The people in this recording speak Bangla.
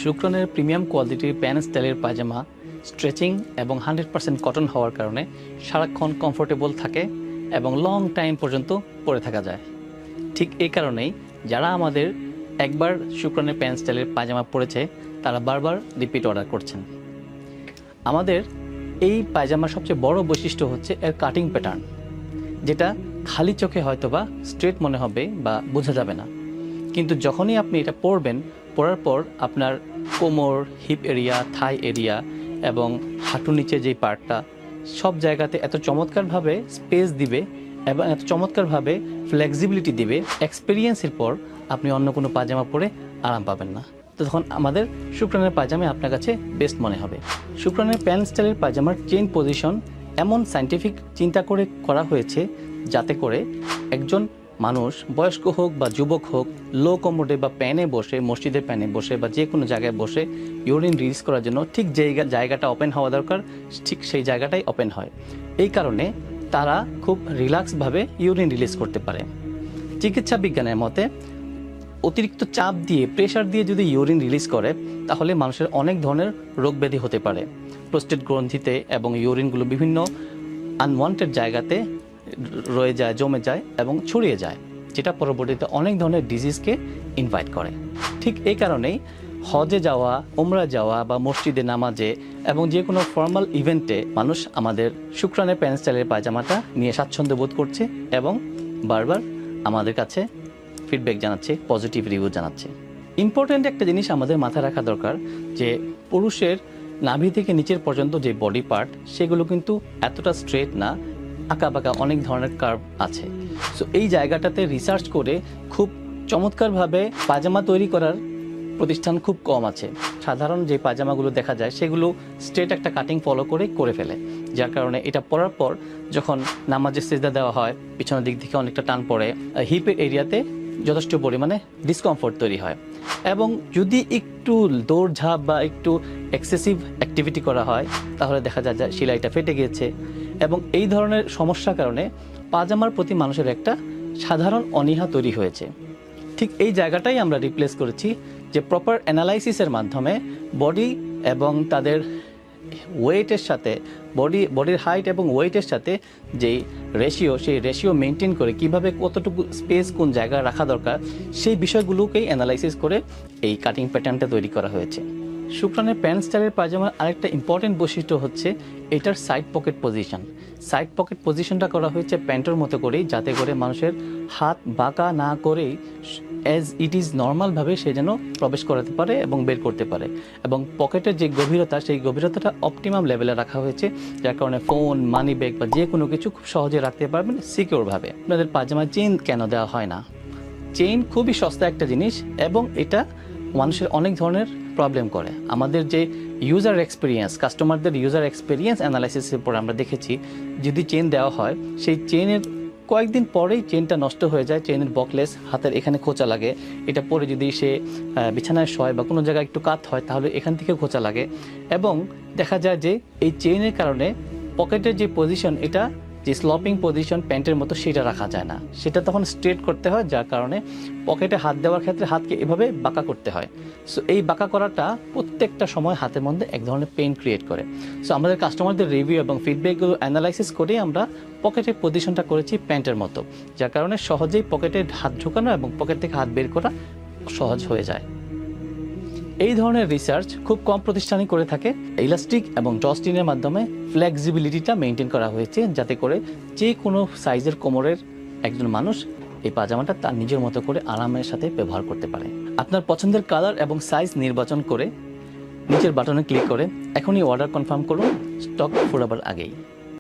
শুক্রানের প্রিমিয়াম কোয়ালিটির প্যান স্টাইলের পায়জামা স্ট্রেচিং এবং 100% কটন হওয়ার কারণে সারাক্ষণ কমফোর্টেবল থাকে এবং লং টাইম পর্যন্ত পরে থাকা যায়। ঠিক এই কারণেই যারা আমাদের একবার শুক্রানের প্যান স্টাইলের পায়জামা পরেছে তারা বারবার রিপিট অর্ডার করছেন। আমাদের এই পায়জামার সবচেয়ে বড় বৈশিষ্ট্য হচ্ছে এর কাটিং প্যাটার্ন, যেটা খালি চোখে হয়তোবা স্ট্রেট মনে হবে বা বোঝা যাবে না, কিন্তু যখনই আপনি এটা পরবেন, পরার পর আপনার কোমর, হিপ এরিয়া, থাই এরিয়া এবং হাঁটুর নিচে যেই পার্টটা সব জায়গাতে এত চমৎকারভাবে স্পেস দিবে এবং এত চমৎকারভাবে ফ্লেক্সিবিলিটি দিবে, এক্সপিরিয়েন্সের পর আপনি অন্য কোনো পায়জামা পরে আরাম পাবেন না। তো তখন আমাদের শুক্রানের পায়জামা আপনার কাছে বেস্ট মনে হবে। শুক্রানের প্যান স্টাইলের পায়জামার চেইন পজিশন এমন সায়েন্টিফিক চিন্তা করে করা হয়েছে যাতে করে একজন মানুষ বয়স্ক হোক বা যুবক হোক লো কমোডে বা প্যানে বসে, মসজিদের প্যানে বসে বা যে কোনো জায়গায় বসে ইউরিন রিলিজ করার জন্য ঠিক যে জায়গাটা ওপেন হওয়া দরকার ঠিক সেই জায়গাটাই ওপেন হয়। এই কারণে তারা খুব রিল্যাক্সভাবে ইউরিন রিলিজ করতে পারে। চিকিৎসা বিজ্ঞানের মতে অতিরিক্ত চাপ দিয়ে, প্রেশার দিয়ে যদি ইউরিন রিলিজ করে তাহলে মানুষের অনেক ধরনের রোগ ব্যাধি হতে পারে। প্রোস্টেট গ্রন্থিতে এবং ইউরিনগুলো বিভিন্ন আনওয়ান্টেড জায়গাতে রয়ে যায়, জমে যায় এবং ছড়িয়ে যায়, যেটা পরবর্তীতে অনেক ধরনের ডিজিজকে ইনভাইট করে। ঠিক এই কারণেই হজে যাওয়া, উমরা যাওয়া বা মসজিদে নামাজে এবং যে কোনো ফর্মাল ইভেন্টে মানুষ আমাদের শুক্রানের প্যান স্টাইলের পায়জামাটা নিয়ে স্বাচ্ছন্দ্য বোধ করছে এবং বারবার আমাদের কাছে ফিডব্যাক জানাচ্ছে, পজিটিভ রিভিউ জানাচ্ছে। ইম্পর্ট্যান্ট একটা জিনিস আমাদের মাথায় রাখা দরকার যে পুরুষের নাভি থেকে নিচের পর্যন্ত যে বডি পার্ট সেগুলো কিন্তু এতটা স্ট্রেট না, আঁকা বাঁকা অনেক ধরনের কার্ভ আছে। সো এই জায়গাটাতে রিসার্চ করে খুব চমৎকারভাবে পায়জামা তৈরি করার প্রতিষ্ঠান খুব কম আছে। সাধারণ যে পায়জামাগুলো দেখা যায় সেগুলো স্ট্রেট একটা কাটিং ফলো করে ফেলে, যার কারণে এটা পরার পর যখন নামাজে সিজদা দেওয়া হয় পিছনের দিক থেকে অনেকটা টান পড়ে, হিপের এরিয়াতে যথেষ্ট পরিমাণে ডিসকমফোর্ট তৈরি হয় এবং যদি একটু দৌড়ঝাঁপ বা একটু এক্সেসিভ অ্যাক্টিভিটি করা হয় তাহলে দেখা যায় যে সেলাইটা ফেটে গিয়েছে এবং এই ধরনের সমস্যার কারণে পায়জামার প্রতি মানুষের একটা সাধারণ অনীহা তৈরি হয়েছে। ঠিক এই জায়গাটাই আমরা রিপ্লেস করেছি যে প্রপার অ্যানালাইসিসের মাধ্যমে বডি এবং তাদের ওয়েটের সাথে, বডির হাইট এবং ওয়েটের সাথে যেই রেশিও, সেই রেশিও মেনটেন করে কিভাবে কতটুকু স্পেস কোন জায়গায় রাখা দরকার সেই বিষয়গুলোকেই অ্যানালাইসিস করে এই কাটিং প্যাটার্নটা তৈরি করা হয়েছে। শুক্রানের প্যান স্টাইলের পায়জামার আরেকটা ইম্পর্টেন্ট বৈশিষ্ট্য হচ্ছে এটার side pocket position. Side pocket পজিশনটা করা হয়েছে প্যান্টের মতো করেই, যাতে করে মানুষের হাত বাঁকা না করেই অ্যাজ ইট ইজ নর্মালভাবে সে যেন প্রবেশ করাতে পারে এবং বের করতে পারে। এবং পকেটের যে গভীরতা, সেই গভীরতাটা অপটিমাম লেভেলে রাখা হয়েছে, যার কারণে ফোন, মানি ব্যাগ বা যে কোনো কিছু খুব সহজে রাখতে পারবেন সিকিউরভাবে। আপনাদের পায়জামায় চেইন কেন দেওয়া হয় না? চেইন খুবই সস্তা একটা জিনিস এবং এটা মানুষের অনেক ধরনের প্রবলেম করে। আমাদের যে ইউজার এক্সপিরিয়েন্স, কাস্টমারদের ইউজার এক্সপিরিয়েন্স অ্যানালাইসিসের পর আমরা দেখেছি যদি চেইন দেওয়া হয় সেই চেইনের কয়েকদিন পরেই চেইনটা নষ্ট হয়ে যায়, চেইনের বকলেস, হাতের এখানে খোঁচা লাগে, এটা পরে যদি সে বিছানায় শয় বা কোনো জায়গায় একটু কাত হয় তাহলে এখান থেকে খোঁচা লাগে এবং দেখা যায় যে এই চেইনের কারণে পকেটের যে পজিশন, এটা যে স্লপিং পজিশন প্যান্টের মতো সেটা রাখা যায় না, সেটা তখন স্ট্রেট করতে হয়, যার কারণে পকেটে হাত দেওয়ার ক্ষেত্রে হাতকে এভাবে বাঁকা করতে হয়। সো এই বাঁকা করাটা প্রত্যেকটা সময় হাতের মধ্যে এক ধরনের পেইন ক্রিয়েট করে। সো আমাদের কাস্টমারদের রিভিউ এবং ফিডব্যাকগুলো অ্যানালাইসিস করে আমরা পকেটের পজিশনটা করেছি প্যান্টের মতো, যার কারণে সহজেই পকেটে হাত ঢোকানো এবং পকেট থেকে হাত বের করা সহজ হয়ে যায়। এই ধরনের রিসার্চ খুব কম প্রতিষ্ঠানই করে থাকে। ইলাস্টিক এবং জস্টিনের মাধ্যমে ফ্লেক্সিবিলিটিটা মেনটেন করা হয়েছে যাতে করে যে কোনো সাইজের কোমরের একজন মানুষ এই পায়জামাটা তার নিজের মতো করে আরামের সাথে ব্যবহার করতে পারে। আপনার পছন্দের কালার এবং সাইজ নির্বাচন করে নিচের বাটনে ক্লিক করে এখনই অর্ডার কনফার্ম করুন, স্টক ফুরাবার আগেই।